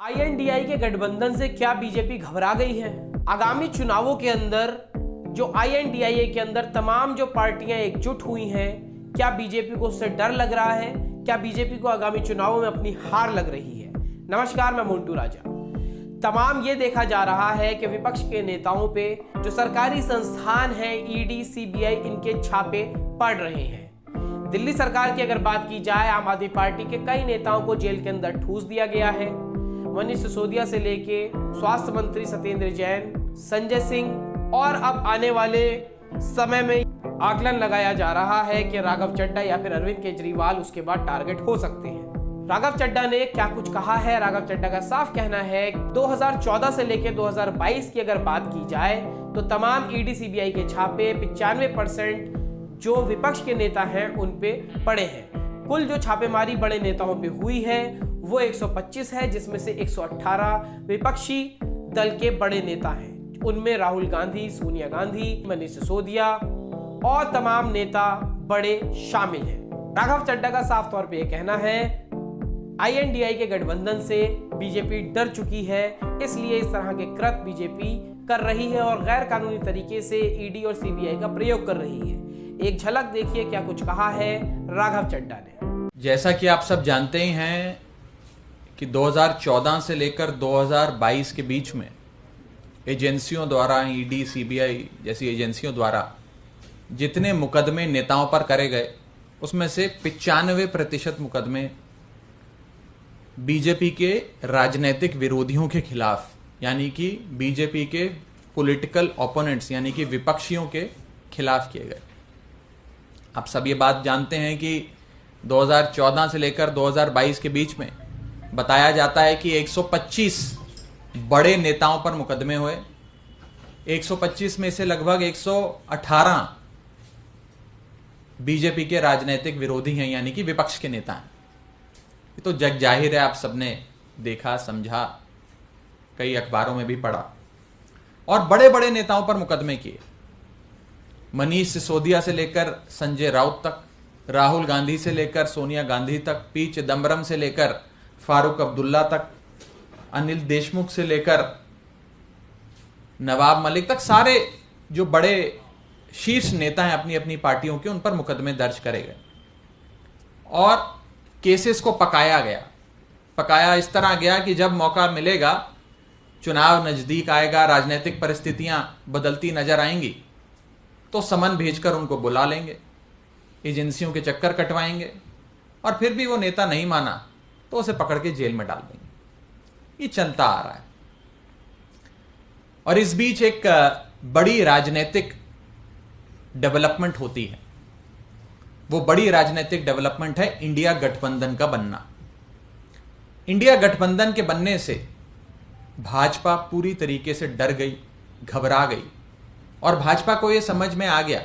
INDI के गठबंधन से क्या बीजेपी घबरा गई है? आगामी चुनावों के अंदर जो आईएनडीआई के अंदर तमाम जो पार्टियां एकजुट हुई हैं, क्या बीजेपी को उससे डर लग रहा है? क्या बीजेपी को आगामी चुनावों में अपनी हार लग रही है? नमस्कार, मैं मोन्टू राजा। तमाम ये देखा जा रहा है कि विपक्ष के नेताओं पे जो सरकारी संस्थान है, ईडी, सीबीआई, इनके छापे पड़ रहे हैं। दिल्ली सरकार की अगर बात की जाए, आम आदमी पार्टी के कई नेताओं को जेल के अंदर ठूस दिया गया है। मनीष सिसोदिया से लेके स्वास्थ्य मंत्री सत्येंद्र जैन, संजय सिंह और अब आने वाले समय में आकलन लगाया जा रहा है कि राघव चड्ढा या फिर अरविंद केजरीवाल उसके बाद टारगेट हो सकते हैं। राघव चड्ढा ने क्या कुछ कहा है? राघव चड्ढा का साफ कहना है 2014 से लेकर 2022 की अगर बात की जाए तो तमाम ईडी सीबीआई के छापे 95% जो विपक्ष के नेता हैं उन पे पड़े हैं। कुल जो छापेमारी बड़े नेताओं पे हुई है वो 125 है, जिसमें से 118 विपक्षी दल के बड़े नेता हैं। उनमें राहुल गांधी, सोनिया गांधी, मनीष सिसोदिया और तमाम नेता बड़े शामिल हैं। राघव चड्ढा का साफ तौर पे यह कहना है आईएनडीआई के गठबंधन से बीजेपी डर चुकी है, इसलिए इस तरह के कृत्य बीजेपी कर रही है और गैर कानूनी तरीके से ईडी और सीबीआई का प्रयोग कर रही है। एक झलक देखिए क्या कुछ कहा है राघव चड्ढा ने। जैसा कि आप सब जानते ही हैं कि 2014 से लेकर 2022 के बीच में एजेंसियों द्वारा, ईडी, सीबीआई जैसी एजेंसियों द्वारा जितने मुकदमे नेताओं पर करे गए, उसमें से 95% मुकदमे बीजेपी के राजनीतिक विरोधियों के खिलाफ, यानी कि बीजेपी के पॉलिटिकल ओपोनेंट्स यानी कि विपक्षियों के खिलाफ किए गए। आप सब ये बात जानते हैं कि 2014 से लेकर 2022 के बीच में बताया जाता है कि 125 बड़े नेताओं पर मुकदमे हुए। 125 में से लगभग 118 बीजेपी के राजनीतिक विरोधी हैं, यानी कि विपक्ष के नेता हैं। ये तो जग जाहिर है, आप सबने देखा, समझा, कई अखबारों में भी पढ़ा। और बड़े बड़े नेताओं पर मुकदमे किए। मनीष सिसोदिया से लेकर संजय राउत तक, राहुल गांधी से लेकर सोनिया गांधी तक, पी चिदम्बरम से लेकर फारूक अब्दुल्ला तक, अनिल देशमुख से लेकर नवाब मलिक तक, सारे जो बड़े शीर्ष नेता हैं अपनी अपनी पार्टियों के, उन पर मुकदमे दर्ज करे गए और केसेस को पकाया गया। पकाया इस तरह गया कि जब मौका मिलेगा, चुनाव नजदीक आएगा, राजनीतिक परिस्थितियां बदलती नजर आएंगी, तो समन भेजकर उनको बुला लेंगे, एजेंसियों के चक्कर कटवाएंगे और फिर भी वो नेता नहीं माना तो उसे पकड़ के जेल में डाल देंगे। ये चलता आ रहा है। और इस बीच एक बड़ी राजनीतिक डेवलपमेंट होती है। वो बड़ी राजनीतिक डेवलपमेंट है इंडिया गठबंधन का बनना। इंडिया गठबंधन के बनने से भाजपा पूरी तरीके से डर गई, घबरा गई और भाजपा को यह समझ में आ गया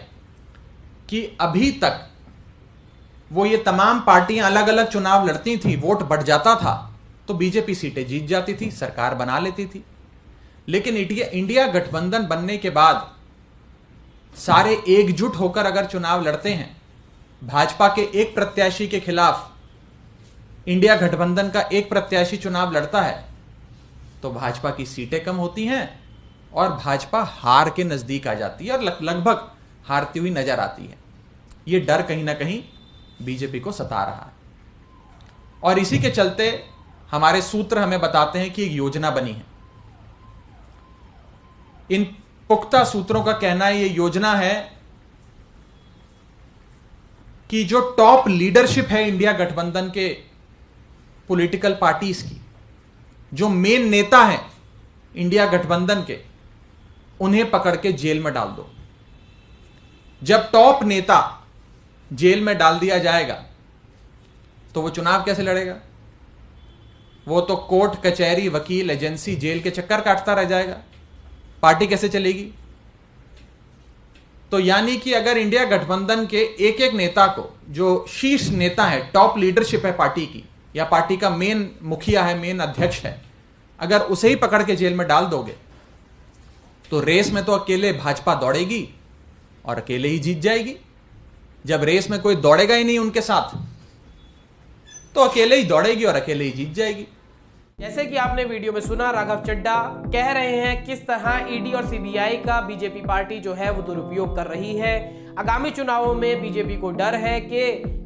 कि अभी तक वो ये तमाम पार्टियां अलग अलग चुनाव लड़ती थी, वोट बढ़ जाता था तो बीजेपी सीटें जीत जाती थी, सरकार बना लेती थी। लेकिन इंडिया गठबंधन बनने के बाद सारे एकजुट होकर अगर चुनाव लड़ते हैं, भाजपा के एक प्रत्याशी के खिलाफ इंडिया गठबंधन का एक प्रत्याशी चुनाव लड़ता है तो भाजपा की सीटें कम होती हैं और भाजपा हार के नजदीक आ जाती है और लगभग हारती हुई नजर आती है। यह डर कहीं ना कहीं बीजेपी को सता रहा है और इसी के चलते हमारे सूत्र हमें बताते हैं कि एक योजना बनी है। इन पुख्ता सूत्रों का कहना है, यह योजना है कि जो टॉप लीडरशिप है इंडिया गठबंधन के पॉलिटिकल पार्टीज की, जो मेन नेता हैं इंडिया गठबंधन के, उन्हें पकड़ के जेल में डाल दो। जब टॉप नेता जेल में डाल दिया जाएगा तो वो चुनाव कैसे लड़ेगा? वो तो कोर्ट, कचहरी, वकील, एजेंसी, जेल के चक्कर काटता रह जाएगा। पार्टी कैसे चलेगी? तो यानी कि अगर इंडिया गठबंधन के एक एक नेता को, जो शीर्ष नेता है, टॉप लीडरशिप है पार्टी की, या पार्टी का मेन मुखिया है, मेन अध्यक्ष है, अगर उसे ही पकड़ के जेल में डाल दोगे तो रेस में तो अकेले भाजपा दौड़ेगी और अकेले ही जीत जाएगी। जब रेस में कोई दौड़ेगा ही नहीं उनके साथ तो अकेले ही दौड़ेगी और अकेले ही जीत जाएगी। जैसे कि आपने वीडियो में सुना, राघव चड्ढा कह रहे हैं किस तरह ईडी और सीबीआई का बीजेपी पार्टी जो है वो दुरुपयोग कर रही है। आगामी चुनावों में बीजेपी को डर है कि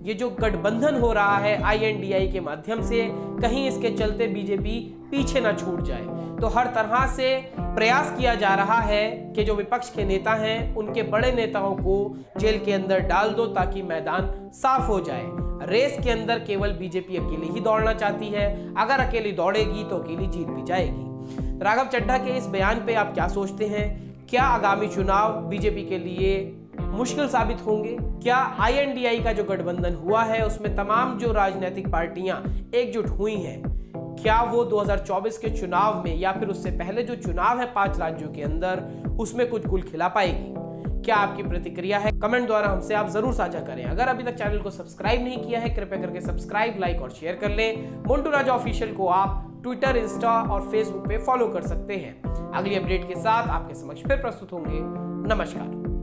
ये जो गठबंधन हो रहा है आईएनडीआई के माध्यम से, कहीं इसके चलते बीजेपी पीछे ना छूट जाए। तो हर तरह से प्रयास किया जा रहा है कि जो विपक्ष के नेता हैं उनके बड़े नेताओं को जेल के अंदर डाल दो ताकि मैदान साफ हो जाए। रेस के अंदर केवल बीजेपी अकेली ही दौड़ना चाहती है, अगर अकेली दौड़ेगी तो अकेली जीत भी जाएगी। राघव चड्ढा के इस बयान पे आप क्या सोचते हैं? क्या आगामी चुनाव बीजेपी के लिए मुश्किल साबित होंगे? क्या आईएनडीआई का जो गठबंधन हुआ है उसमें तमाम जो राजनीतिक पार्टियां एकजुट हुई हैं, क्या वो 2024 के चुनाव में या फिर उससे पहले जो चुनाव है 5 राज्यों के अंदर, उसमें कुछ गुल खिला पाएगी? क्या आपकी प्रतिक्रिया है? कमेंट द्वारा हमसे आप जरूर साझा करें। अगर अभी तक चैनल को सब्सक्राइब नहीं किया है, कृपया करके सब्सक्राइब, लाइक और शेयर कर लें। मोंटू राजा ऑफिशियल को आप ट्विटर, इंस्टा और फेसबुक पे फॉलो कर सकते हैं। अगली अपडेट के साथ आपके समक्ष फिर प्रस्तुत होंगे। नमस्कार।